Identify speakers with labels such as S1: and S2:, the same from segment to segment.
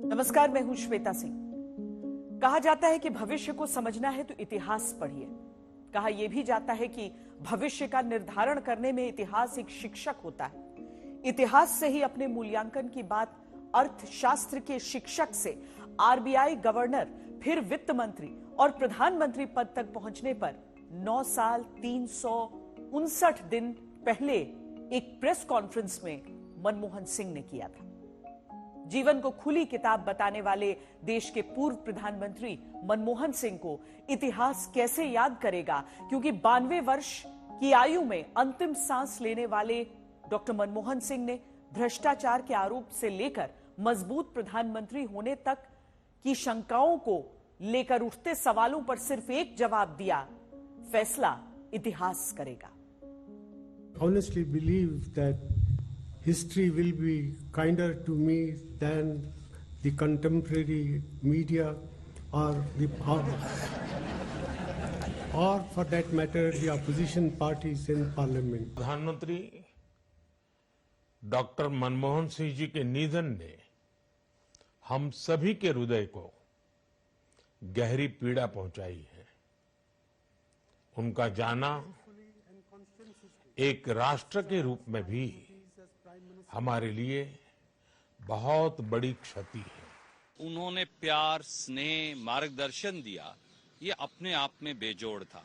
S1: नमस्कार, मैं हूं श्वेता सिंह। कहा जाता है कि भविष्य को समझना है तो इतिहास पढ़िए। कहा यह भी जाता है कि भविष्य का निर्धारण करने में इतिहास एक शिक्षक होता है। इतिहास से ही अपने मूल्यांकन की बात अर्थशास्त्र के शिक्षक से आरबीआई गवर्नर, फिर वित्त मंत्री और प्रधानमंत्री पद तक पहुंचने पर 9 साल 359 दिन पहले एक प्रेस कॉन्फ्रेंस में मनमोहन सिंह ने किया था। जीवन को खुली किताब बताने वाले देश के पूर्व प्रधानमंत्री मनमोहन सिंह को इतिहास कैसे याद करेगा, क्योंकि 92 वर्ष की आयु में अंतिम सांस लेने वाले डॉक्टर मनमोहन सिंह ने भ्रष्टाचार के आरोप से लेकर मजबूत प्रधानमंत्री होने तक की शंकाओं को लेकर उठते सवालों पर सिर्फ एक जवाब दिया, फैसला इतिहास करेगा।
S2: Honestly believe that history will be kinder to me than the contemporary media or for that matter the opposition parties in parliament.
S3: प्रधानमंत्री डॉक्टर मनमोहन सिंह जी के निधन ने हम सभी के हृदय को गहरी पीड़ा पहुंचाई है। उनका जाना एक राष्ट्र के रूप में भी हमारे लिए बहुत बड़ी क्षति है।
S4: उन्होंने प्यार, स्नेह, मार्गदर्शन दिया, ये अपने आप में बेजोड़ था।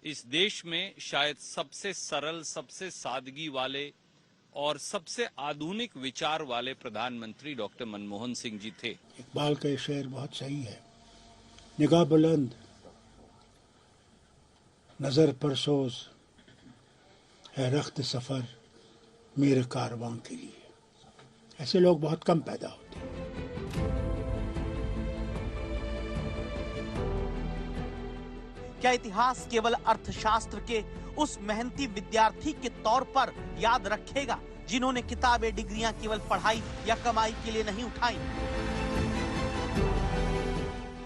S4: इस देश में शायद सबसे सरल, सबसे सादगी वाले और सबसे आधुनिक विचार वाले प्रधानमंत्री डॉक्टर मनमोहन सिंह जी थे।
S5: इकबाल का शेर बहुत सही है, निगाह बुलंद, नजर परसोज है रख्त सफर मेरे कारवां के लिए। ऐसे लोग बहुत कम पैदा होते हैं।
S6: क्या इतिहास केवल अर्थशास्त्र के उस मेहनती विद्यार्थी के तौर पर याद रखेगा जिन्होंने किताबें, डिग्रियां केवल पढ़ाई या कमाई के लिए नहीं उठाई,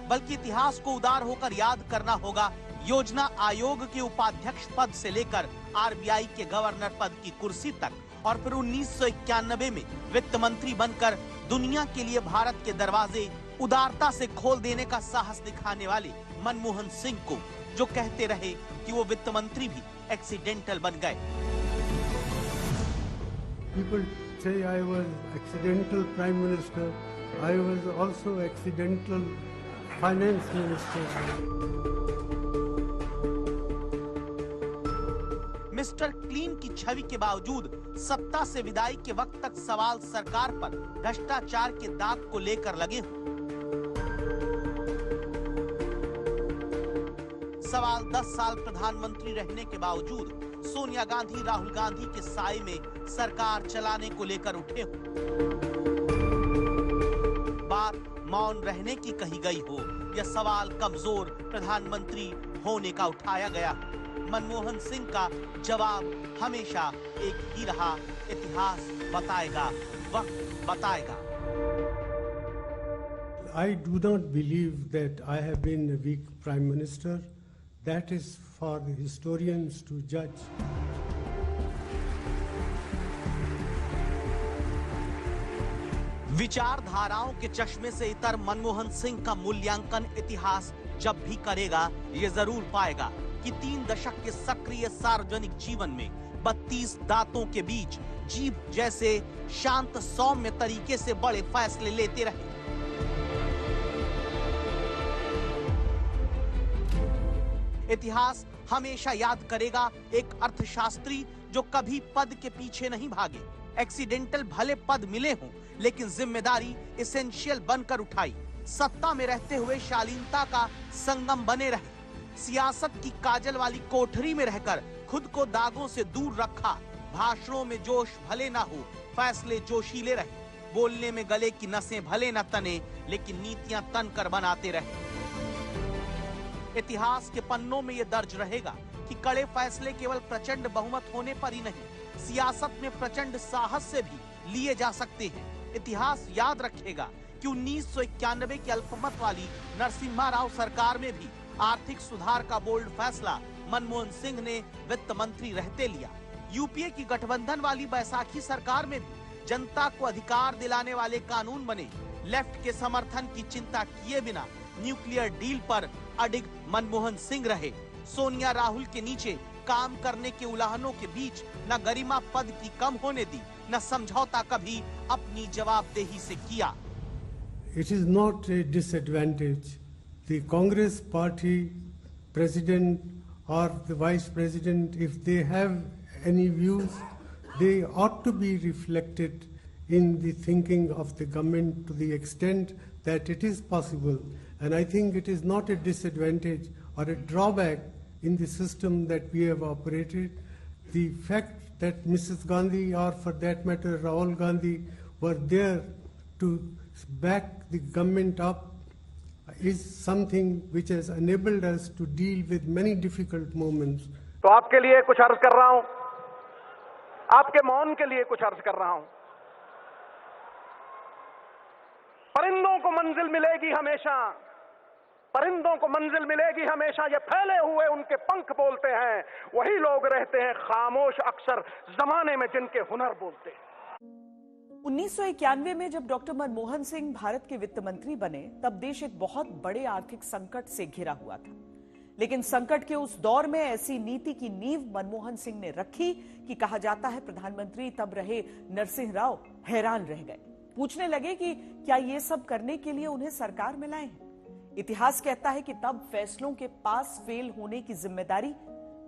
S6: बल्कि इतिहास को उदार होकर याद करना होगा योजना आयोग के उपाध्यक्ष पद से लेकर आरबीआई के गवर्नर पद की कुर्सी तक, और फिर 1991 में वित्त मंत्री बनकर दुनिया के लिए भारत के दरवाजे उदारता से खोल देने का साहस दिखाने वाले मनमोहन सिंह को, जो कहते रहे कि वो वित्त मंत्री भी एक्सीडेंटल बन गए।
S2: People say I was accidental prime minister. I was also accidental finance minister.
S6: Mister clean की छवि के बावजूद सत्ता से विदाई के वक्त तक सवाल सरकार पर भ्रष्टाचार के दाग को लेकर लगे हों। सवाल 10 साल प्रधानमंत्री रहने के बावजूद सोनिया गांधी, राहुल गांधी के साए में सरकार चलाने को लेकर उठे हों। बात मौन रहने की कही गई हो या सवाल कमजोर प्रधानमंत्री होने का उठाया गया, मनमोहन सिंह का जवाब हमेशा एक ही रहा, इतिहास बताएगा, वक्त बताएगा।
S2: I do not believe that I have been a weak prime minister. That is for the historians to judge.
S6: विचारधाराओं के चश्मे से इतर मनमोहन सिंह का मूल्यांकन इतिहास जब भी करेगा, ये जरूर पाएगा कि 3 दशक के सक्रिय सार्वजनिक जीवन में 32 दांतों के बीच जीभ जैसे शांत सौम्य तरीके से बड़े फैसले लेते रहे। इतिहास हमेशा याद करेगा एक अर्थशास्त्री जो कभी पद के पीछे नहीं भागे, एक्सीडेंटल भले पद मिले हों लेकिन जिम्मेदारी एसेंशियल बनकर उठाई, सत्ता में रहते हुए शालीनता का संगम बने रहे, सियासत की काजल वाली कोठरी में रहकर खुद को दागों से दूर रखा, भाषणों में जोश भले ना हो, फैसले जोशीले रहे, बोलने में गले की नसें भले न तने, लेकिन नीतियां तन कर बनाते रहे। इतिहास के पन्नों में यह दर्ज रहेगा कि कड़े फैसले केवल प्रचंड बहुमत होने पर ही नहीं, सियासत में प्रचंड साहस से भी लिए जा सकते हैं। इतिहास याद रखेगा कि 1991 की अल्पमत वाली नरसिम्हा राव सरकार में भी आर्थिक सुधार का बोल्ड फैसला मनमोहन सिंह ने वित्त मंत्री रहते लिया। यूपीए की गठबंधन वाली बैसाखी सरकार में भी जनता को अधिकार दिलाने वाले कानून बने, लेफ्ट के समर्थन की चिंता किए बिना न्यूक्लियर डील पर अडिग मनमोहन सिंह रहे। सोनिया राहुल के नीचे काम करने के उलाहनों के बीच न गरिमा पद की कम होने दी, न समझौता कभी अपनी जवाबदेही से किया।
S2: It is not a disadvantage. The Congress party president or the vice president, if they have any views, they ought to be reflected in the thinking of the government to the extent that it is possible. And I think it is not a disadvantage or a drawback in the system that we have operated. The fact that Mrs. Gandhi, or for that matter Rahul Gandhi, were there to back the government up is something which has enabled us to deal with many difficult moments.
S7: तो आपके लिए कुछ अर्ज कर रहा हूं, आपके मौन के लिए कुछ अर्ज कर रहा हूं। परिंदों को मंजिल मिलेगी हमेशा, परिंदों को मंजिल मिलेगी हमेशा, ये फैले हुए उनके पंख बोलते हैं, वही लोग रहते हैं खामोश अक्सर जमाने में जिनके हुनर बोलते हैं।
S1: 1991 में जब डॉक्टर मनमोहन सिंह भारत के वित्त मंत्री बने, तब देश एक बहुत बड़े आर्थिक संकट से घिरा हुआ था। लेकिन संकट के उस दौर में ऐसी नीति की नींव मनमोहन सिंह ने रखी कि कहा जाता है प्रधानमंत्री तब रहे नरसिंह राव हैरान रह गए। पूछने लगे कि क्या ये सब करने के लिए उन्हें सरकार में लाए हैं। इतिहास कहता है कि तब फैसलों के पास फेल होने की जिम्मेदारी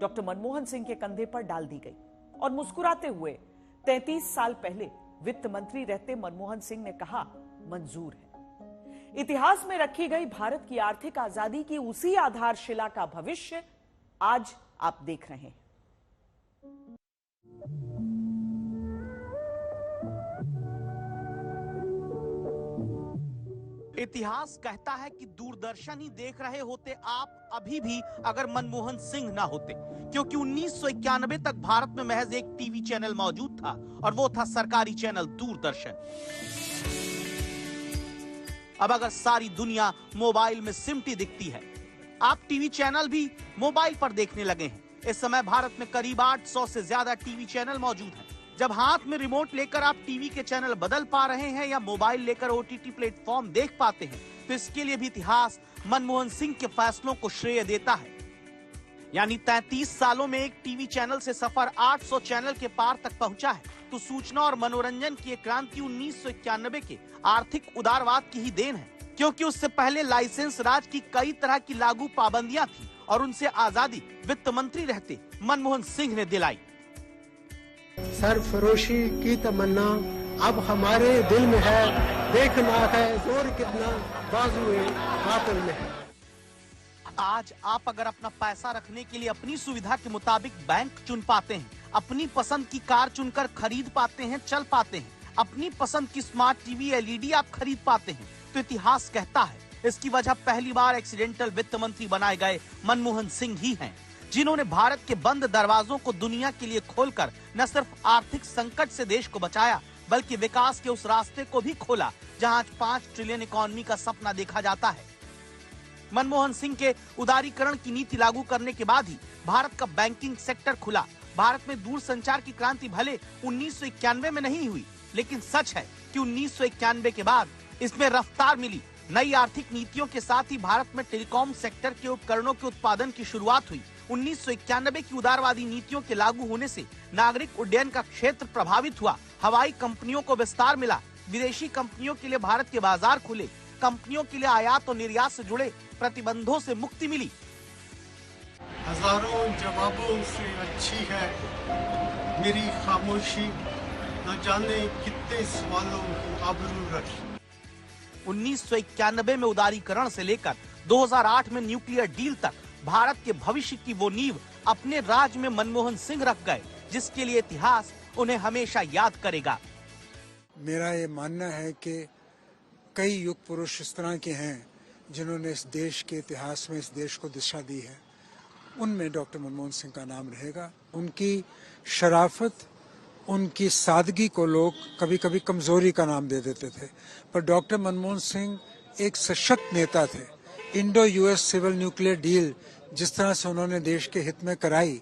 S1: डॉक्टर मनमोहन सिंह के कंधे पर डाल दी गई और मुस्कुराते हुए 33 साल पहले वित्त मंत्री रहते मनमोहन सिंह ने कहा, मंजूर है। इतिहास में रखी गई भारत की आर्थिक आजादी की उसी आधारशिला का भविष्य आज आप देख रहे हैं।
S6: इतिहास कहता है कि दूरदर्शन ही देख रहे होते आप अभी भी अगर मनमोहन सिंह ना होते, क्योंकि 1991 तक भारत में महज एक टीवी चैनल मौजूद था और वो था सरकारी चैनल दूरदर्शन। अब अगर सारी दुनिया मोबाइल में सिमटी दिखती है, आप टीवी चैनल भी मोबाइल पर देखने लगे हैं। इस समय भारत में करीब 800 से ज्यादा टीवी चैनल मौजूद हैं। जब हाथ में रिमोट लेकर आप टीवी के चैनल बदल पा रहे हैं या मोबाइल लेकर ओटीटी प्लेटफॉर्म देख पाते हैं, तो इसके लिए भी इतिहास मनमोहन सिंह के फैसलों को श्रेय देता है। यानी 33 सालों में एक टीवी चैनल से सफर 800 चैनल के पार तक पहुंचा है, तो सूचना और मनोरंजन की क्रांति 1991 के आर्थिक उदारवाद की ही देन है, क्योंकि उससे पहले लाइसेंस राज की कई तरह की लागू पाबंदियां थी और उनसे आजादी वित्त मंत्री रहते मनमोहन सिंह ने दिलाई।
S2: सरफरोशी की तमन्ना अब हमारे दिल में है, देखना है जोर कितना बाजुए कातिल में है।
S6: आज आप अगर अपना पैसा रखने के लिए अपनी सुविधा के मुताबिक बैंक चुन पाते हैं, अपनी पसंद की कार चुनकर खरीद पाते हैं, चल पाते हैं, अपनी पसंद की स्मार्ट टीवी एलईडी आप खरीद पाते हैं, तो इतिहास कहता है इसकी वजह पहली बार एक्सीडेंटल वित्त मंत्री बनाए गए मनमोहन सिंह ही हैं, जिन्होंने भारत के बंद दरवाजों को दुनिया के लिए खोलकर न सिर्फ आर्थिक संकट से देश को बचाया, बल्कि विकास के उस रास्ते को भी खोला जहां आज 5 ट्रिलियन इकोनॉमी का सपना देखा जाता है। मनमोहन सिंह के उदारीकरण की नीति लागू करने के बाद ही भारत का बैंकिंग सेक्टर खुला। भारत में दूरसंचार की क्रांति भले 1991 में नहीं हुई, लेकिन सच है कि 1991 के बाद इसमें रफ्तार मिली। नई आर्थिक नीतियों के साथ ही भारत में टेलीकॉम सेक्टर के उपकरणों के उत्पादन की शुरुआत हुई। 1991 की उदारवादी नीतियों के लागू होने से नागरिक उड्डयन का क्षेत्र प्रभावित हुआ, हवाई कंपनियों को विस्तार मिला, विदेशी कंपनियों के लिए भारत के बाजार खुले, कंपनियों के लिए आयात और निर्यात से जुड़े प्रतिबंधों से मुक्ति मिली।
S2: हजारों जवाबों से अच्छी है मेरी खामोशी, न जाने कितने सवालों की आबरू रखी।
S6: 1991 में उदारीकरण से लेकर 2008 में न्यूक्लियर डील तक भारत के भविष्य की वो नींव अपने राज में मनमोहन सिंह रख गए, जिसके लिए इतिहास उन्हें हमेशा याद करेगा।
S5: मेरा ये मानना है कि कई युग पुरुष इस तरह के हैं जिन्होंने इस देश के इतिहास में इस देश को दिशा दी है, उनमें डॉक्टर मनमोहन सिंह का नाम रहेगा। उनकी शराफत, उनकी सादगी को लोग कभी कभी कमजोरी का नाम दे देते थे, पर डॉक्टर मनमोहन सिंह एक सशक्त नेता थे। Indo US civil nuclear deal जिस तरह से उन्होंने देश के हित में कराई,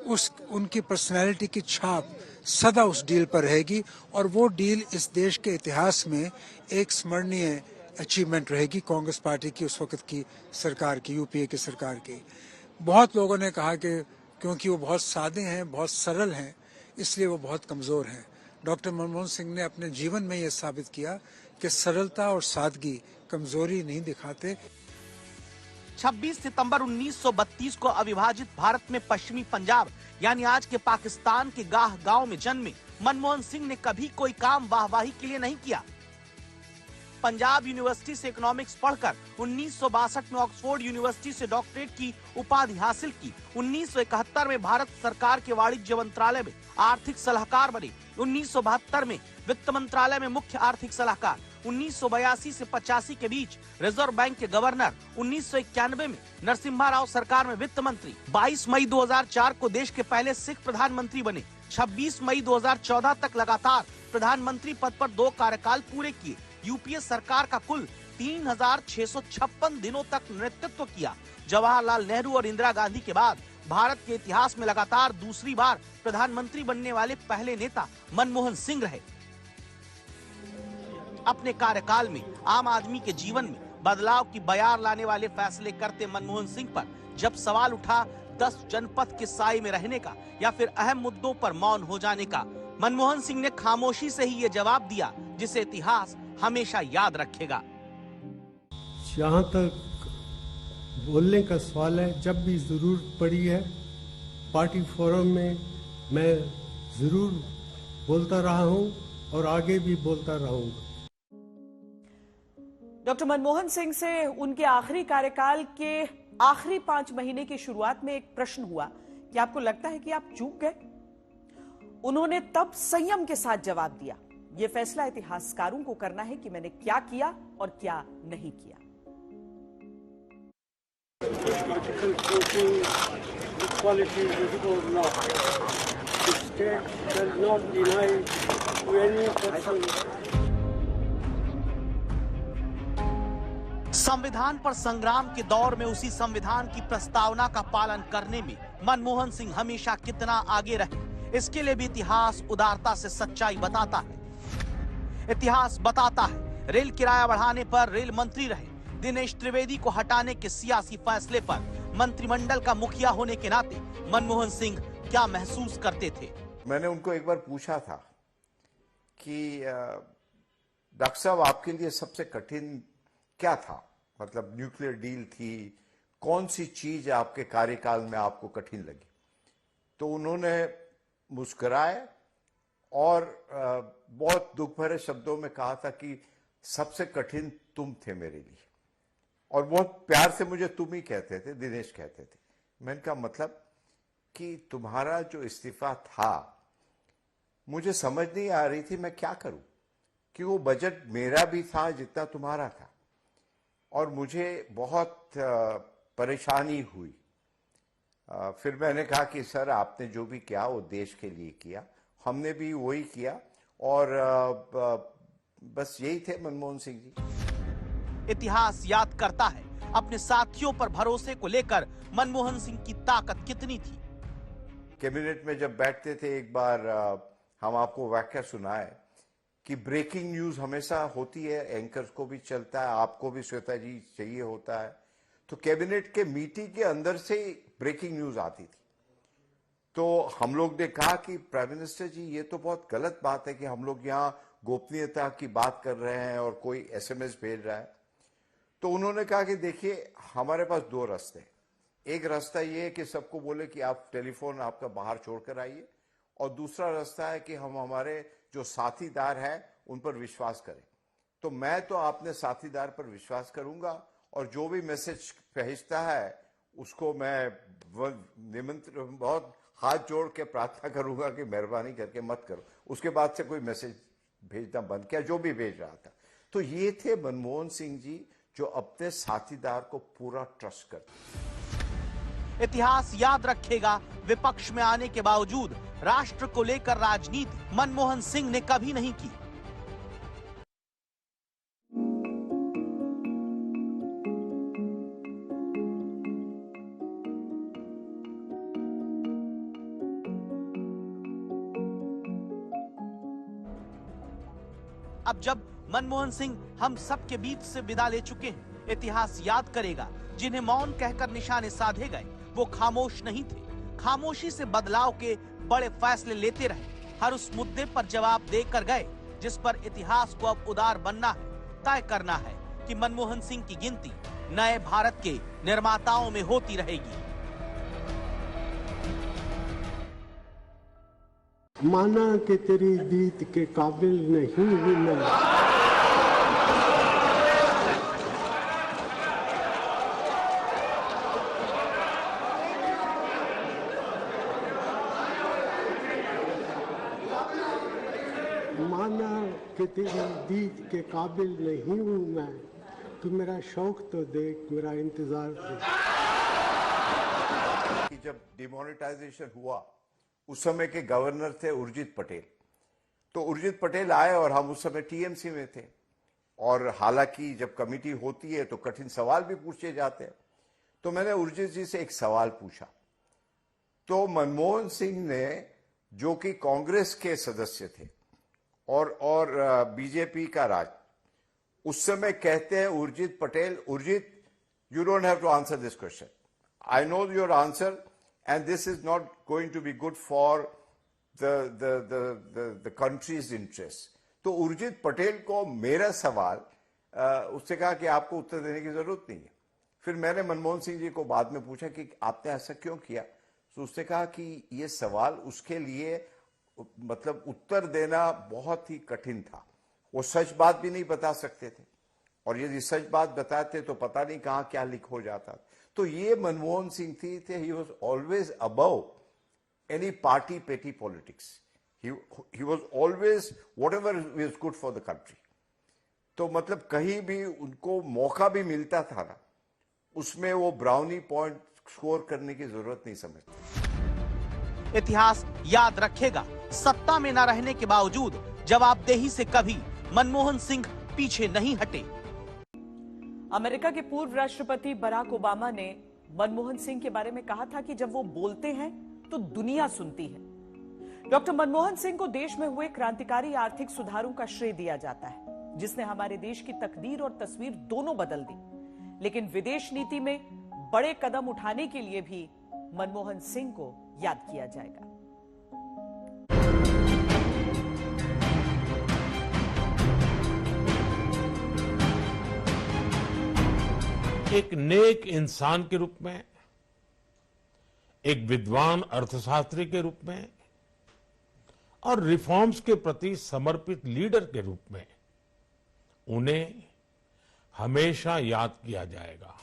S5: उनकी पर्सनैलिटी की छाप सदा उस डील पर रहेगी और वो डील इस देश के इतिहास में एक स्मरणीय अचीवमेंट रहेगी कांग्रेस पार्टी की उस वक्त की सरकार की, यूपीए की सरकार की। बहुत लोगों ने कहा कि क्योंकि वो बहुत सादे हैं, बहुत सरल हैं, इसलिए वो बहुत कमज़ोर हैं। डॉक्टर मनमोहन सिंह ने अपने जीवन में ये साबित किया कि सरलता और सादगी कमजोरी नहीं दिखाते।
S6: 26 सितंबर 1932 को अविभाजित भारत में पश्चिमी पंजाब यानी आज के पाकिस्तान के गाह गांव में जन्मे मनमोहन सिंह ने कभी कोई काम वाहवाही के लिए नहीं किया। पंजाब यूनिवर्सिटी से इकोनॉमिक्स पढ़कर 1962 में ऑक्सफोर्ड यूनिवर्सिटी से डॉक्टरेट की उपाधि हासिल की। 1971 में भारत सरकार के वाणिज्य मंत्रालय में आर्थिक सलाहकार बने। 1972 में वित्त मंत्रालय में मुख्य आर्थिक सलाहकार। 1982 से 85 के बीच रिजर्व बैंक के गवर्नर। 1991 में नरसिम्हा राव सरकार में वित्त मंत्री। 22 मई 2004 को देश के पहले सिख प्रधानमंत्री बने। 26 मई 2014 तक लगातार प्रधानमंत्री पद पर 2 कार्यकाल पूरे किए। यूपीए सरकार का कुल 3656 दिनों तक नेतृत्व किया। जवाहरलाल नेहरू और इंदिरा गांधी के बाद भारत के इतिहास में लगातार दूसरी बार प्रधानमंत्री बनने वाले पहले नेता मनमोहन सिंह रहे। अपने कार्यकाल में आम आदमी के जीवन में बदलाव की बयार लाने वाले फैसले करते मनमोहन सिंह पर जब सवाल उठा 10 जनपद के साए में रहने का या फिर अहम मुद्दों पर मौन हो जाने का, मनमोहन सिंह ने खामोशी से ही ये जवाब दिया जिसे इतिहास हमेशा याद रखेगा।
S2: जहाँ तक बोलने का सवाल है, जब भी जरूरत पड़ी है पार्टी फोरम में मैं जरूर बोलता रहा हूँ और आगे भी बोलता रहूंगा।
S1: डॉक्टर मनमोहन सिंह से उनके आखिरी कार्यकाल के आखिरी 5 महीने की शुरुआत में एक प्रश्न हुआ कि आपको लगता है कि आप चूक गए? उन्होंने तब संयम के साथ जवाब दिया, यह फैसला इतिहासकारों को करना है कि मैंने क्या किया और क्या नहीं किया।
S6: संविधान पर संग्राम के दौर में उसी संविधान की प्रस्तावना का पालन करने में मनमोहन सिंह हमेशा कितना आगे रहे, इसके लिए भी इतिहास उदारता से सच्चाई बताता है। इतिहास बताता है रेल किराया बढ़ाने पर रेल मंत्री रहे, दिनेश त्रिवेदी को हटाने के सियासी फैसले पर मंत्रिमंडल का मुखिया होने के नाते मनमोहन सिंह क्या महसूस करते थे।
S8: मैंने उनको एक बार पूछा था कि डॉक्टर साहब आपके लिए सबसे कठिन क्या था, मतलब न्यूक्लियर डील थी, कौन सी चीज आपके कार्यकाल में आपको कठिन लगी? तो उन्होंने मुस्कुराए और बहुत दुख भरे शब्दों में कहा था कि सबसे कठिन तुम थे मेरे लिए, और बहुत प्यार से मुझे तुम ही कहते थे, दिनेश कहते थे। मैंने कहा मतलब कि तुम्हारा जो इस्तीफा था मुझे समझ नहीं आ रही थी मैं क्या करूं, कि वो बजट मेरा भी था जितना तुम्हारा था, और मुझे बहुत परेशानी हुई। फिर मैंने कहा कि सर आपने जो भी किया वो देश के लिए किया, हमने भी वही किया, और बस यही थे मनमोहन सिंह जी।
S6: इतिहास याद करता है अपने साथियों पर भरोसे को लेकर मनमोहन सिंह की ताकत कितनी थी।
S8: कैबिनेट में जब बैठते थे, एक बार हम आपको वाक्य सुनाए कि ब्रेकिंग न्यूज हमेशा होती है, एंकर्स को भी चलता है, आपको भी श्वेता जी चाहिए होता है, तो कैबिनेट के मीटिंग के अंदर से ब्रेकिंग न्यूज आती थी। तो हम लोग ने कहा कि प्राइम मिनिस्टर जी ये तो बहुत गलत बात है कि हम लोग यहाँ गोपनीयता की बात कर रहे हैं और कोई एसएमएस भेज रहा है। तो उन्होंने कहा कि देखिए हमारे पास 2 रास्ते हैं, एक रास्ता ये है कि सबको बोले कि आप टेलीफोन आपका बाहर छोड़कर आइए, और दूसरा रास्ता है कि हम हमारे जो साथीदार हैं उन पर विश्वास करें। तो मैं तो अपने साथीदार पर विश्वास करूंगा, और जो भी मैसेज भेजता है उसको मैं निमंत्रण बहुत हाथ जोड़ के प्रार्थना करूंगा कि मेहरबानी करके मत करो। उसके बाद से कोई मैसेज भेजना बंद किया, जो भी भेज रहा था। तो ये थे मनमोहन सिंह जी जो अपने साथीदार को पूरा ट्रस्ट करते।
S6: इतिहास याद रखेगा विपक्ष में आने के बावजूद राष्ट्र को लेकर राजनीति मनमोहन सिंह ने कभी नहीं की। अब जब मनमोहन सिंह हम सब के बीच से विदा ले चुके हैं, इतिहास याद करेगा जिन्हें मौन कहकर निशाने साधे गए वो खामोश नहीं थे। खामोशी से बदलाव के बड़े फैसले लेते रहे, हर उस मुद्दे पर जवाब देकर गए जिस पर इतिहास को अब उदार बनना है, तय करना है कि मनमोहन सिंह की गिनती नए भारत के निर्माताओं में होती रहेगी।
S2: माना कि तेरी दीद के काबिल नहीं हूं मैं, माना कि तेरी दीद के काबिल नहीं हूं मैं, तू मेरा शौक तो देख, मेरा इंतजार देख।
S8: जब डिमोनेटाइजेशन हुआ उस समय के गवर्नर थे उर्जित पटेल। तो उर्जित पटेल आए और हम उस समय टीएमसी में थे, और हालांकि जब कमेटी होती है तो कठिन सवाल भी पूछे जाते हैं। तो मैंने उर्जित जी से एक सवाल पूछा, तो मनमोहन सिंह ने, जो कि कांग्रेस के सदस्य थे और बीजेपी का राज, उस समय कहते हैं Urjit Patel, Urjit you don't have to answer this question, I know your answer and this is not going to be good for the country's interest. तो उर्जित पटेल को मेरा सवाल, उससे कहा कि आपको उत्तर देने की जरूरत नहीं है। फिर मैंने मनमोहन सिंह जी को बाद में पूछा कि आपने ऐसा क्यों किया, तो उसने कहा कि ये सवाल उसके लिए मतलब उत्तर देना बहुत ही कठिन था, वो सच बात भी नहीं बता सकते थे, और यदि सच बात बताते तो पता नहीं कहाँ क्या लीक हो जाता। तो ये मनमोहन सिंह थे, he was always above any party petty politics, he was always whatever is good for the country. तो मतलब कहीं भी उनको मौका भी मिलता था ना, उसमें वो ब्राउनी पॉइंट स्कोर करने की जरूरत नहीं समझते।
S6: इतिहास याद रखेगा, सत्ता में न रहने के बावजूद जवाबदेही से कभी मनमोहन सिंह पीछे नहीं हटे।
S1: अमेरिका के पूर्व राष्ट्रपति बराक ओबामा ने मनमोहन सिंह के बारे में कहा था कि जब वो बोलते हैं तो दुनिया सुनती है। डॉक्टर मनमोहन सिंह को देश में हुए क्रांतिकारी आर्थिक सुधारों का श्रेय दिया जाता है, जिसने हमारे देश की तकदीर और तस्वीर दोनों बदल दी। लेकिन विदेश नीति में बड़े कदम उठाने के लिए भी मनमोहन सिंह को याद किया जाएगा।
S3: एक नेक इंसान के रूप में, एक विद्वान अर्थशास्त्री के रूप में और रिफॉर्म्स के प्रति समर्पित लीडर के रूप में उन्हें हमेशा याद किया जाएगा।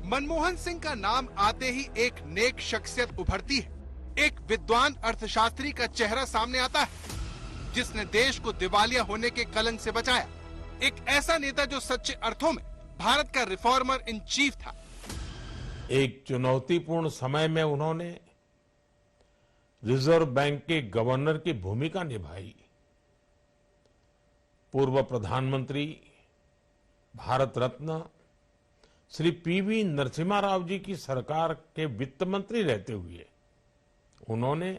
S9: मनमोहन सिंह का नाम आते ही एक नेक शख्सियत उभरती है, एक विद्वान अर्थशास्त्री का चेहरा सामने आता है, जिसने देश को दिवालिया होने के कलंक से बचाया। एक ऐसा नेता जो सच्चे अर्थों में भारत का रिफॉर्मर इन चीफ था।
S3: एक चुनौतीपूर्ण समय में उन्होंने रिजर्व बैंक के गवर्नर की भूमिका निभाई। पूर्व प्रधानमंत्री, भारत रत्न श्री पीवी नरसिम्हा राव जी की सरकार के वित्त मंत्री रहते हुए उन्होंने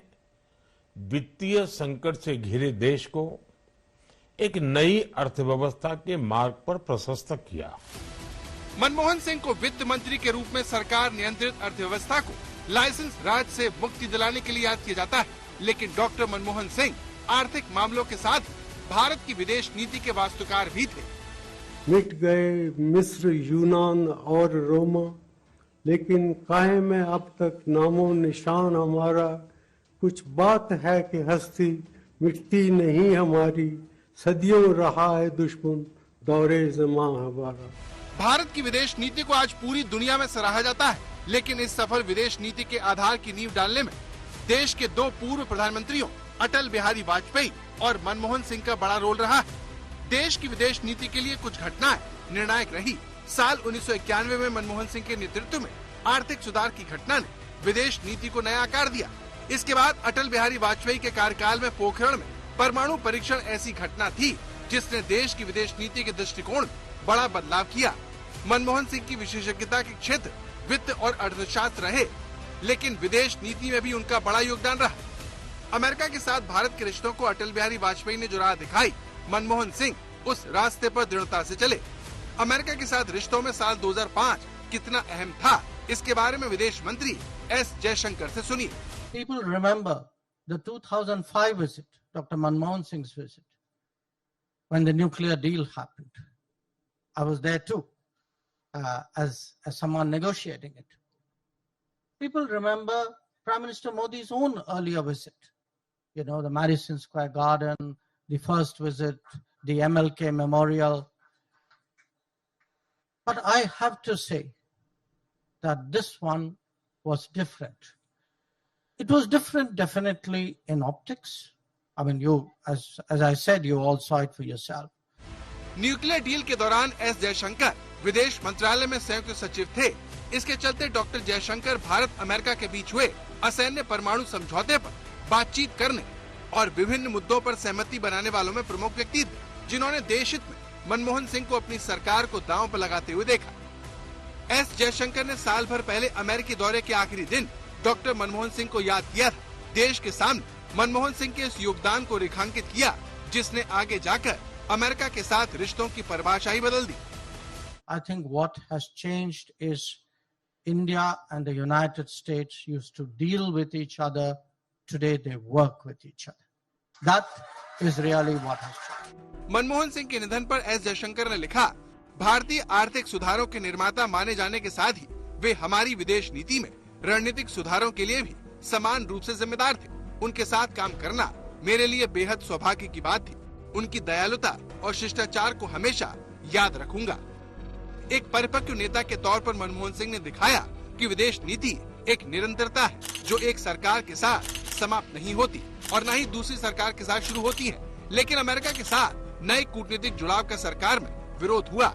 S3: वित्तीय संकट से घिरे देश को एक नई अर्थव्यवस्था के मार्ग पर प्रशस्त किया।
S9: मनमोहन सिंह को वित्त मंत्री के रूप में सरकार नियंत्रित अर्थव्यवस्था को लाइसेंस राज से मुक्ति दिलाने के लिए याद किया जाता है, लेकिन डॉक्टर मनमोहन सिंह आर्थिक मामलों के साथ भारत की विदेश नीति के वास्तुकार भी थे।
S2: मिट गए मिस्र, यूनान और रोमा, लेकिन काहे में अब तक नामो निशान हमारा। कुछ बात है कि हस्ती मिटती नहीं हमारी, सदियों रहा है दुश्मन दौरे ज़मां हमारा।
S9: भारत की विदेश नीति को आज पूरी दुनिया में सराहा जाता है, लेकिन इस सफल विदेश नीति के आधार की नींव डालने में देश के दो पूर्व प्रधानमंत्रियों अटल बिहारी वाजपेयी और मनमोहन सिंह का बड़ा रोल रहा है। देश की विदेश नीति के लिए कुछ घटनाएं निर्णायक रही। साल 1991 में मनमोहन सिंह के नेतृत्व में आर्थिक सुधार की घटना ने विदेश नीति को नया आकार दिया। इसके बाद अटल बिहारी वाजपेयी के कार्यकाल में पोखरण में परमाणु परीक्षण ऐसी घटना थी जिसने देश की विदेश नीति के दृष्टिकोण में बड़ा बदलाव किया। मनमोहन सिंह की विशेषज्ञता के क्षेत्र वित्त और अर्थशास्त्र रहे, लेकिन विदेश नीति में भी उनका बड़ा योगदान रहा। अमेरिका के साथ भारत के रिश्तों को अटल बिहारी वाजपेयी ने जो राह दिखाई, मनमोहन सिंह उस रास्ते पर दृढ़ता से चले। अमेरिका के साथ रिश्तों में साल 2005 कितना अहम था, इसके बारे में विदेश मंत्री एस जयशंकर से सुनिए।
S10: People remember the 2005 visit, Dr. Manmohan Singh's visit, when the nuclear deal happened. I was there too, as someone negotiating it. People remember Prime Minister Modi's own earlier visit. You know, the Madison Square Garden, the first visit, the MLK Memorial. But I have to say that this one was different. It was different definitely in optics. I mean, you, as I said, you all saw it for yourself.
S9: Nuclear deal के दौरान S Jaishankar विदेश मंत्रालय में संयुक्त सचिव थे। इसके चलते डॉक्टर जयशंकर भारत अमेरिका के बीच हुए असैन्य परमाणु समझौते पर बातचीत करने और विभिन्न मुद्दों पर सहमति बनाने वालों में प्रमुख व्यक्ति थे, जिन्होंने देश हित में मनमोहन सिंह को अपनी सरकार को दांव पर लगाते हुए देखा। एस जयशंकर ने साल भर पहले अमेरिकी दौरे के आखिरी दिन डॉक्टर मनमोहन सिंह को याद किया था। देश के सामने मनमोहन सिंह के इस योगदान को रेखांकित किया, जिसने आगे जाकर अमेरिका के साथ रिश्तों की परिभाषा ही बदल दी।
S10: I think what has changed is India and the United States used to deal with each other. Today they work with each other. That is really what has changed.
S9: Manmohan Singh के निधन पर एस जयशंकर ने लिखा, भारतीय आर्थिक सुधारों के निर्माता माने जाने के साथ ही वे हमारी विदेश नीति में रणनीतिक सुधारों के लिए भी समान रूप से जिम्मेदार थे। उनके साथ काम करना मेरे लिए बेहद सौभाग्य की बात थी। उनकी दयालुता और शिष्टाचार को हमेशा याद रखूंगा। एक परिपक्व नेता के तौर पर मनमोहन सिंह ने दिखाया कि विदेश नीति एक निरंतरता है, जो एक सरकार के साथ समाप्त नहीं होती और न ही दूसरी सरकार के साथ शुरू होती है। लेकिन अमेरिका के साथ नए कूटनीतिक जुड़ाव का सरकार में विरोध हुआ।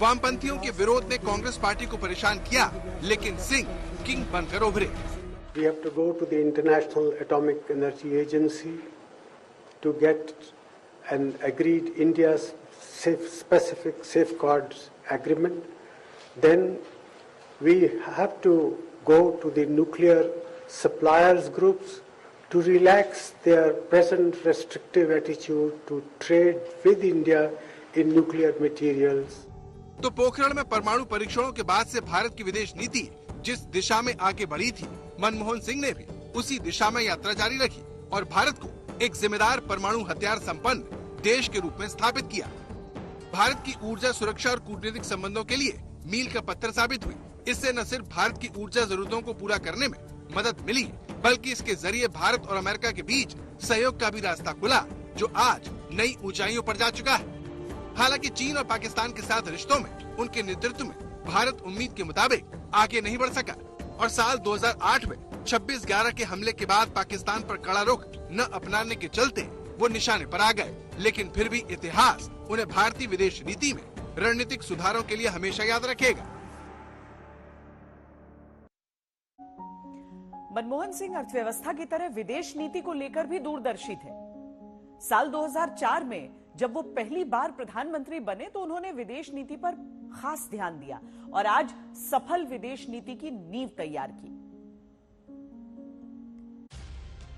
S9: वामपंथियों के विरोध ने कांग्रेस पार्टी को परेशान किया, लेकिन सिंह किंग बनकर उभरे।
S2: We have to go to the International Atomic Energy Agency to get an agreed India's specific safeguards agreement. Then we have to go to the nuclear suppliers groups to relax their present restrictive attitude to trade with India in nuclear materials.
S9: तो पोखरण में परमाणु परीक्षणों के बाद से भारत की विदेश नीति जिस दिशा में आगे बढ़ी थी, मनमोहन सिंह ने भी उसी दिशा में यात्रा जारी रखी और भारत को एक जिम्मेदार परमाणु हथियार संपन्न देश के रूप में स्थापित किया। भारत की ऊर्जा सुरक्षा और कूटनीतिक संबंधों के लिए मील का पत्थर साबित हुई। इससे न सिर्फ भारत की ऊर्जा जरूरतों को पूरा करने में मदद मिली, बल्कि इसके जरिए भारत और अमेरिका के बीच सहयोग का भी रास्ता खुला, जो आज नई ऊंचाइयों पर जा चुका है। हालांकि चीन और पाकिस्तान के साथ रिश्तों में उनके नेतृत्व में भारत उम्मीद के मुताबिक आगे नहीं बढ़ सका और साल 2008 में 26/11 के हमले के बाद पाकिस्तान पर कड़ा रुख न अपनाने के चलते वो निशाने पर आ गए। लेकिन फिर भी इतिहास उन्हें भारतीय विदेश नीति में रणनीतिक सुधारों के लिए हमेशा याद रखेगा।
S1: मनमोहन सिंह अर्थव्यवस्था की तरह विदेश नीति को लेकर भी दूरदर्शी थे। साल 2004 में जब वो पहली बार प्रधानमंत्री बने तो उन्होंने विदेश नीति पर खास ध्यान दिया और आज सफल विदेश नीति की नींव तैयार की।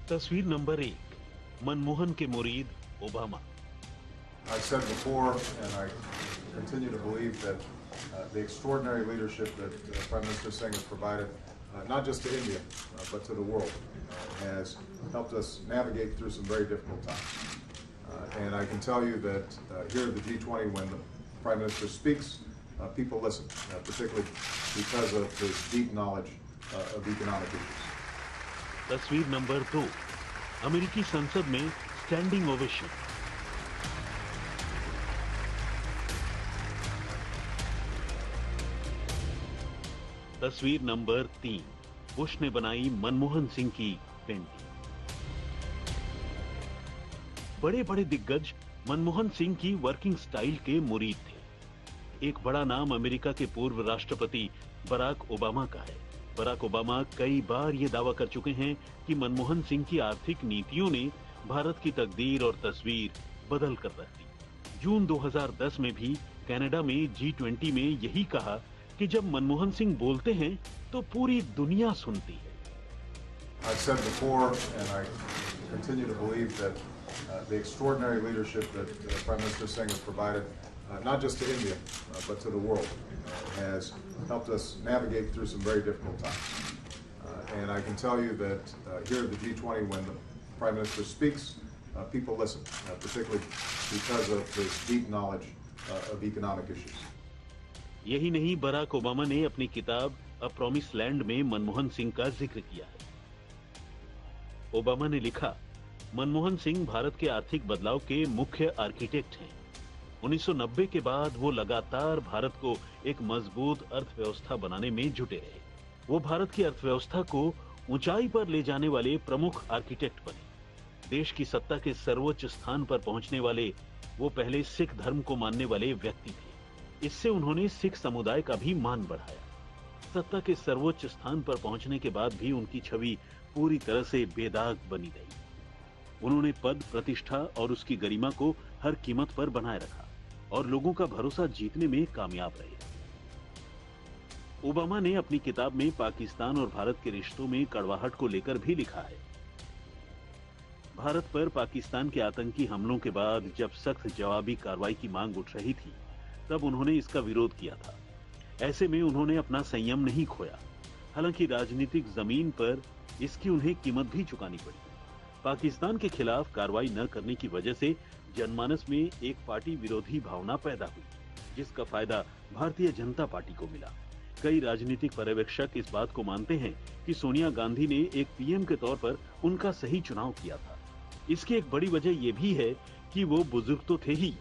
S11: तस्वीर नंबर 1, मनमोहन के मुरीद Obama.
S12: I said before, and I continue to believe that the extraordinary leadership that Prime Minister Singh has provided, not just to India, but to the world, has helped us navigate through some very difficult times. And I can tell you that here at the G20, when the Prime Minister speaks, people listen, particularly because of his deep knowledge of economic issues.
S11: तस्वीर number 2, अमेरिकी संसद में standing ovation. तस्वीर number 3, Bush ने बनाई मनमोहन सिंह की painting. बड़े बड़े दिग्गज मनमोहन सिंह की वर्किंग स्टाइल के मुरीद थे। एक बड़ा नाम अमेरिका के पूर्व राष्ट्रपति बराक ओबामा का है। बराक ओबामा कई बार ये दावा कर चुके हैं कि मनमोहन सिंह की आर्थिक नीतियों ने भारत की तकदीर और तस्वीर बदल कर रख दी। जून 2010 में भी कनाडा में G20 में यही कहा कि जब मनमोहन सिंह बोलते हैं तो पूरी दुनिया सुनती है।
S12: I said before, and I continue to believe that the extraordinary leadership that Prime Minister Singh has provided, not just to India, but to the world, has helped us navigate through some very difficult times. And I can tell you that here at the G20, when the Prime Minister speaks, people listen, particularly because of his deep knowledge of economic issues.
S11: यही नहीं, Barack Obama ने अपनी किताब a promise land में मनमोहन सिंह का जिक्र किया है। ओबामा ने लिखा, मनमोहन सिंह भारत के आर्थिक बदलाव के मुख्य आर्किटेक्ट हैं। 1990 के बाद वो लगातार भारत को एक मजबूत अर्थव्यवस्था बनाने में जुटे रहे। वो भारत की अर्थव्यवस्था को ऊंचाई पर ले जाने वाले प्रमुख आर्किटेक्ट बने। देश की सत्ता के सर्वोच्च स्थान पर पहुंचने वाले वो पहले सिख धर्म को मानने वाले व्यक्ति थे। इससे उन्होंने सिख समुदाय का भी मान बढ़ाया। सत्ता के सर्वोच्च स्थान पर पहुंचने के बाद भी उनकी छवि पूरी तरह से बेदाग बनी रही। उन्होंने पद, प्रतिष्ठा और उसकी गरिमा को हर कीमत पर बनाए रखा और लोगों का भरोसा जीतने में कामयाब रहे। ओबामा ने अपनी किताब में पाकिस्तान और भारत के रिश्तों में कड़वाहट को लेकर भी लिखा है। भारत पर पाकिस्तान के आतंकी हमलों के बाद जब सख्त जवाबी कार्रवाई की मांग उठ रही थी, तब उन्होंने इसका विरोध किया था। ऐसे में उन्होंने अपना संयम नहीं खोया। हालांकि राजनीतिक जमीन पर इसकी उन्हें कीमत भी चुकानी पड़ी। पाकिस्तान के खिलाफ कार्रवाई न करने की वजह से जनमानस में एक पार्टी विरोधी भावना पैदा हुई, जिसका फायदा भारतीय जनता पार्टी को मिला। कई राजनीतिक पर्यवेक्षक इस बात को मानते हैं कि सोनिया गांधी ने एक पीएम के तौर पर उनका सही चुनाव किया था। इसकी एक बड़ी वजह यह भी है कि वो बुजुर्ग तो थे ही,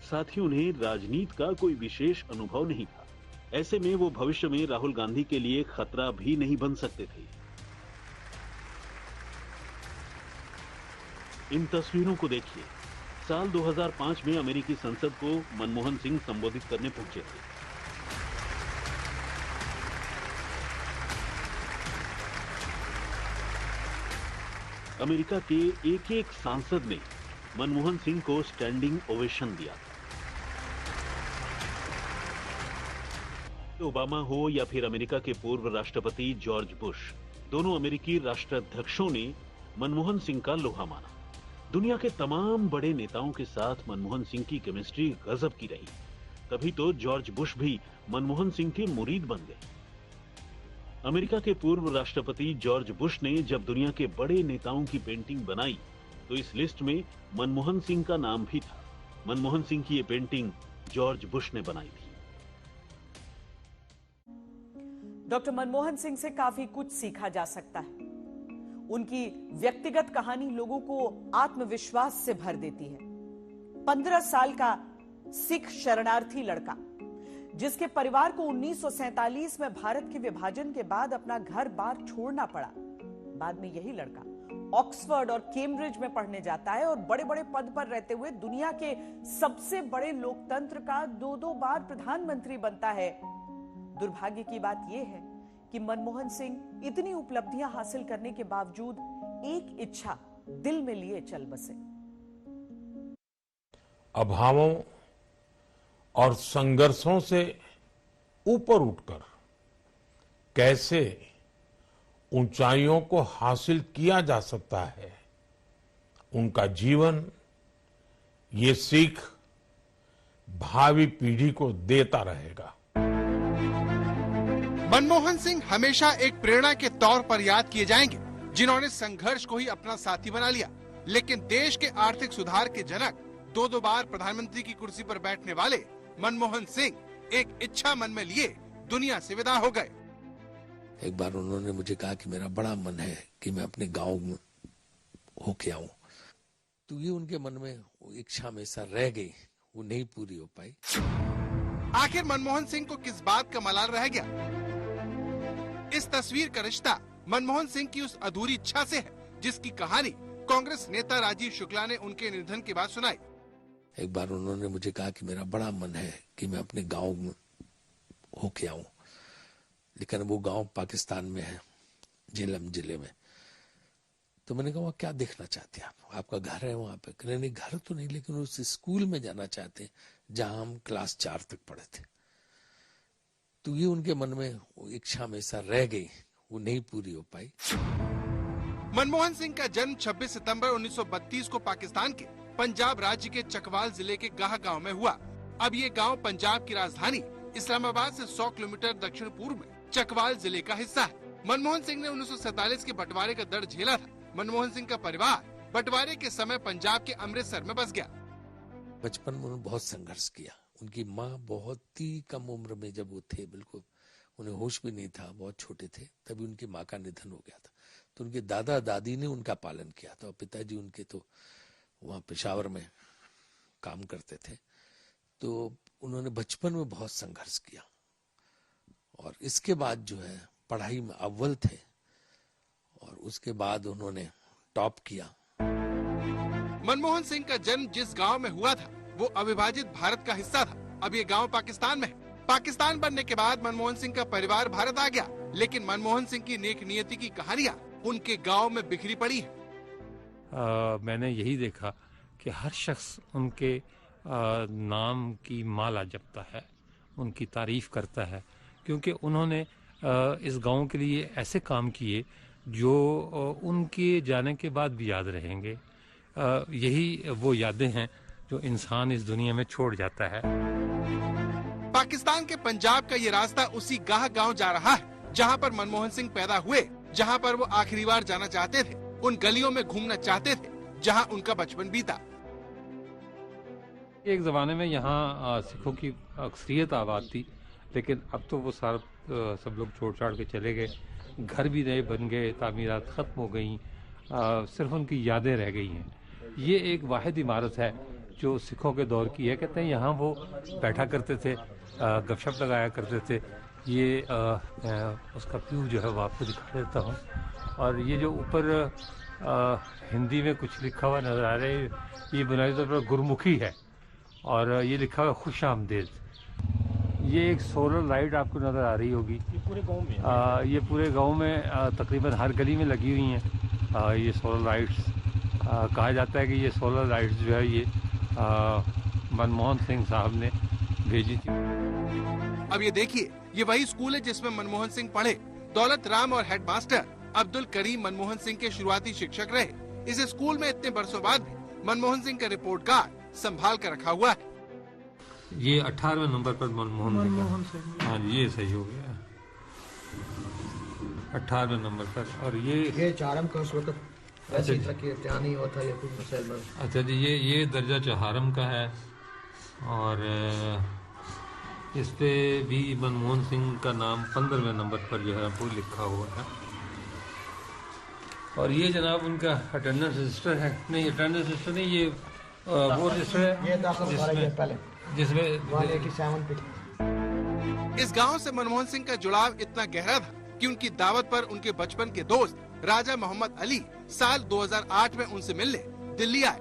S11: साथ ही उन्हें राजनीति का कोई विशेष अनुभव नहीं था। ऐसे में वो भविष्य में राहुल गांधी के लिए खतरा भी नहीं बन सकते थे। इन तस्वीरों को देखिए। साल 2005 में अमेरिकी संसद को मनमोहन सिंह संबोधित करने पहुंचे थे। अमेरिका के एक एक सांसद ने मनमोहन सिंह को स्टैंडिंग ओवेशन दिया था। ओबामा हो या फिर अमेरिका के पूर्व राष्ट्रपति जॉर्ज बुश, दोनों अमेरिकी राष्ट्राध्यक्षों ने मनमोहन सिंह का लोहा माना। दुनिया के तमाम बड़े नेताओं के साथ मनमोहन सिंह की केमिस्ट्री गजब की रही। तभी तो जॉर्ज बुश भी मनमोहन सिंह के मुरीद बन गए। अमेरिका के पूर्व राष्ट्रपति जॉर्ज बुश ने जब दुनिया के बड़े नेताओं की पेंटिंग बनाई तो इस लिस्ट में मनमोहन सिंह का नाम भी था। मनमोहन सिंह की ये पेंटिंग जॉर्ज बुश ने बनाई थी।
S1: डॉक्टर मनमोहन सिंह से काफी कुछ सीखा जा सकता है। उनकी व्यक्तिगत कहानी लोगों को आत्मविश्वास से भर देती है। 15 साल का सिख शरणार्थी लड़का जिसके परिवार को 1947 में भारत के विभाजन के बाद अपना घर बार छोड़ना पड़ा। बाद में यही लड़का ऑक्सफोर्ड और कैम्ब्रिज में पढ़ने जाता है और बड़े बड़े पद पर रहते हुए दुनिया के सबसे बड़े लोकतंत्र का 2-2 बार प्रधानमंत्री बनता है। दुर्भाग्य की बात यह है कि मनमोहन सिंह इतनी उपलब्धियां हासिल करने के बावजूद एक इच्छा दिल में लिए चल बसे।
S3: अभावों और संघर्षों से ऊपर उठकर कैसे ऊंचाइयों को हासिल किया जा सकता है, उनका जीवन ये सीख भावी पीढ़ी को देता रहेगा।
S9: मनमोहन सिंह हमेशा एक प्रेरणा के तौर पर याद किए जाएंगे, जिन्होंने संघर्ष को ही अपना साथी बना लिया। लेकिन देश के आर्थिक सुधार के जनक, 2-2 बार प्रधानमंत्री की कुर्सी पर बैठने वाले मनमोहन सिंह एक इच्छा मन में लिए दुनिया से विदा हो गए।
S13: एक बार उन्होंने मुझे कहा कि मेरा बड़ा मन है कि मैं अपने गांव में होके आऊं, तो ये उनके मन में इच्छा हमेशा रह गई, वो नहीं पूरी हो पाई।
S9: आखिर मनमोहन सिंह को किस बात का मलाल रह गया? इस तस्वीर का रिश्ता मनमोहन सिंह की उस अधूरी इच्छा से है, जिसकी कहानी कांग्रेस नेता राजीव शुक्ला ने उनके निधन के बाद सुनाई।
S13: एक बार उन्होंने मुझे कहा कि मेरा बड़ा मन है कि मैं अपने गांव में होके आऊं, लेकिन वो गांव पाकिस्तान में है, झेलम जिले में। तो मैंने कहा क्या देखना चाहते हैं आप? आपका घर है वहां पे? कहने नहीं, घर तो नहीं, लेकिन उस स्कूल में जाना चाहते हैं जहां हम क्लास 4 तक पढ़े थे। तो ये उनके मन में इच्छा हमेशा रह गई, वो नहीं पूरी हो पाई।
S9: मनमोहन सिंह का जन्म 26 सितंबर 1932 को पाकिस्तान के पंजाब राज्य के चकवाल जिले के गाह गांव में हुआ। अब ये गांव पंजाब की राजधानी इस्लामाबाद से 100 किलोमीटर दक्षिण पूर्व में चकवाल जिले का हिस्सा है। मनमोहन सिंह ने 1947 के बंटवारे का दर्द झेला था। मनमोहन सिंह का परिवार बंटवारे के समय पंजाब के अमृतसर में बस गया।
S13: बचपन में उन्होंने बहुत संघर्ष किया। उनकी माँ बहुत ही कम उम्र में जब वो थे, बिल्कुल उन्हें होश भी नहीं था, बहुत छोटे थे, तभी उनकी माँ का निधन हो गया था। तो उनके दादा दादी ने उनका पालन किया था। पिताजी उनके तो वहाँ पेशावर में काम करते थे। तो उन्होंने बचपन में बहुत संघर्ष किया और इसके बाद जो है पढ़ाई में अव्वल थे और उसके बाद उन्होंने टॉप किया।
S9: मनमोहन सिंह का जन्म जिस गांव में हुआ था वो अविभाजित भारत का हिस्सा था। अब ये गांव पाकिस्तान में है। पाकिस्तान बनने के बाद मनमोहन सिंह का परिवार भारत आ गया, लेकिन मनमोहन सिंह की नेक नियति की कहानियां उनके गांव में बिखरी पड़ी है।
S14: मैंने यही देखा कि हर शख्स उनके नाम की माला जपता है, उनकी तारीफ करता है, क्योंकि उन्होंने इस गांव के लिए ऐसे काम किए जो उनके जाने के बाद भी याद रहेंगे। यही वो यादें हैं जो इंसान इस दुनिया में छोड़ जाता है।
S9: पाकिस्तान के पंजाब का ये रास्ता उसी गाह गांव जा रहा है जहां पर मनमोहन सिंह पैदा हुए, जहां पर वो आखिरी बार जाना चाहते थे, उन गलियों में घूमना चाहते थे जहां उनका बचपन बीता।
S14: एक जमाने में यहाँ सिखों की अक्सरियत आबाद थी, लेकिन अब तो वो सारा सब लोग छोड़ छाड़ के चले गए। घर भी नए बन गए, तामीरात खत्म हो गई, सिर्फ उनकी यादें रह गई हैं। ये एक वाहिद इमारत है जो सिखों के दौर की है। कहते हैं यहाँ वो बैठा करते थे, गपशप लगाया करते थे। ये उसका व्यू जो है वो आपको दिखा देता हूँ। और ये जो ऊपर हिंदी में कुछ लिखा हुआ नजर आ रहा है, ये बुनियादी तौर पर गुरमुखी है और ये लिखा हुआ खुश आमदेद। ये एक सोलर लाइट आपको नज़र आ रही होगी। ये पूरे गांव में ये पूरे गांव में तकरीबन हर गली में लगी हुई हैं ये सोलर लाइट्स। कहा जाता है कि ये सोलर लाइट्स जो है ये मनमोहन सिंह साहब ने भेजी थी।
S9: अब ये देखिए, ये वही स्कूल है जिसमें मनमोहन सिंह पढ़े। दौलत राम और हेडमास्टर अब्दुल करीम मनमोहन सिंह के शुरुआती शिक्षक रहे। इस स्कूल में इतने बरसों बाद भी मनमोहन सिंह का रिपोर्ट कार्ड संभाल कर रखा हुआ है।
S14: ये 18वें नंबर पर मनमोहन सिंह। हाँ, ये सही हो गया, 18वें नंबर पर। और ये
S15: चारम का उस वक्त ऐसे था कि इम्तिहान ही होता या कुछ मसाइल बन।
S14: अच्छा जी, ये दर्जा चहारम का है और इस पे भी मनमोहन सिंह का नाम 15वें नंबर पर जो है वो लिखा हुआ है। और ये जनाब उनका अटेंडेंस रजिस्टर है। नहीं, अटेंडेंस रजिस्टर नहीं, ये वो रजिस्टर है जिसमें
S9: इस गांव से मनमोहन सिंह का जुड़ाव इतना गहरा था कि उनकी दावत पर उनके बचपन के दोस्त राजा मोहम्मद अली साल 2008 में उनसे मिलने दिल्ली आए।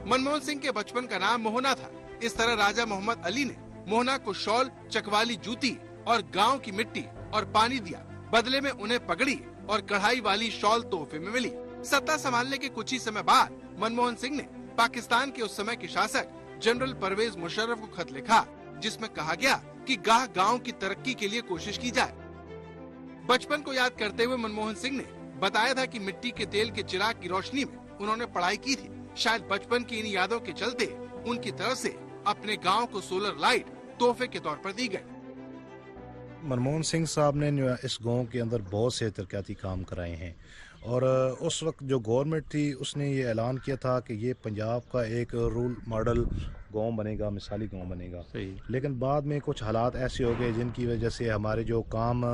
S9: मनमोहन सिंह के बचपन का नाम मोहना था। इस तरह राजा मोहम्मद अली ने मोहना को शॉल, चकवाली जूती और गांव की मिट्टी और पानी दिया। बदले में उन्हें पगड़ी और कढ़ाई वाली शॉल तोहफे में मिली। सत्ता संभालने के कुछ ही समय बाद मनमोहन सिंह ने पाकिस्तान के उस समय के शासक जनरल परवेज मुशर्रफ को खत लिखा, जिसमें कहा गया कि गाह गांव की तरक्की के लिए कोशिश की जाए। बचपन को याद करते हुए मनमोहन सिंह ने बताया था कि मिट्टी के तेल के चिराग की रोशनी में उन्होंने पढ़ाई की थी। शायद बचपन की इन यादों के चलते उनकी तरफ से अपने गांव को सोलर लाइट तोहफे के तौर पर दी गई।
S16: मनमोहन सिंह साहब ने इस गांव के अंदर बहुत से तरक्याती काम कराए हैं और उस वक्त जो गवर्नमेंट थी उसने ये ऐलान किया था कि ये पंजाब का एक रोल मॉडल गांव बनेगा, मिसाली गांव बनेगा। लेकिन बाद में कुछ हालात ऐसे हो गए जिनकी वजह से हमारे जो काम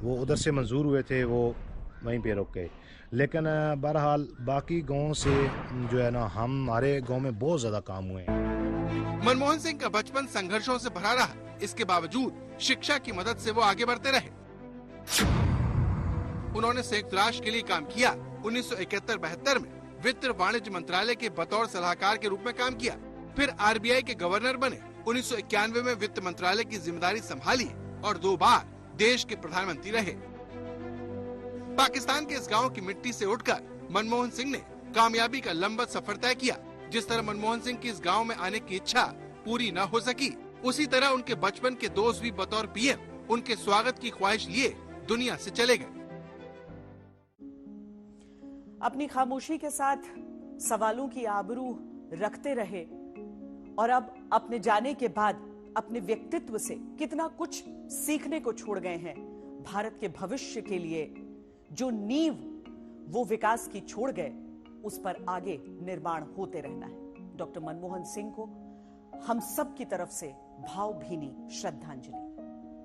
S16: वो उधर से मंजूर हुए थे वो वहीं पे रुक गए। लेकिन बहरहाल बाकी गांव से जो है ना हमारे गांव में बहुत ज्यादा काम हुए हैं।
S9: मनमोहन सिंह का बचपन संघर्षों से भरा रहा। इसके बावजूद शिक्षा की मदद से वो आगे बढ़ते रहे। उन्होंने संयुक्त राष्ट्र के लिए काम किया। 1971-72 में वित्त वाणिज्य मंत्रालय के बतौर सलाहकार के रूप में काम किया। फिर आरबीआई के गवर्नर बने। 1991 में वित्त मंत्रालय की जिम्मेदारी संभाली और 2 बार देश के प्रधानमंत्री रहे। पाकिस्तान के इस गांव की मिट्टी से उठकर मनमोहन सिंह ने कामयाबी का लंबा सफर तय किया। जिस तरह मनमोहन सिंह की इस गांव में आने की इच्छा पूरी न हो सकी, उसी तरह उनके बचपन के दोस्त भी बतौर पीएम उनके स्वागत की ख्वाहिश लिए दुनिया से चले गए।
S1: अपनी खामोशी के साथ सवालों की आबरू रखते रहे और अब अपने जाने के बाद अपने व्यक्तित्व से कितना कुछ सीखने को छोड़ गए हैं। भारत के भविष्य के लिए जो नींव वो विकास की छोड़ गए, उस पर आगे निर्माण होते रहना है। डॉक्टर मनमोहन सिंह को हम सब की तरफ से भावभीनी श्रद्धांजलि।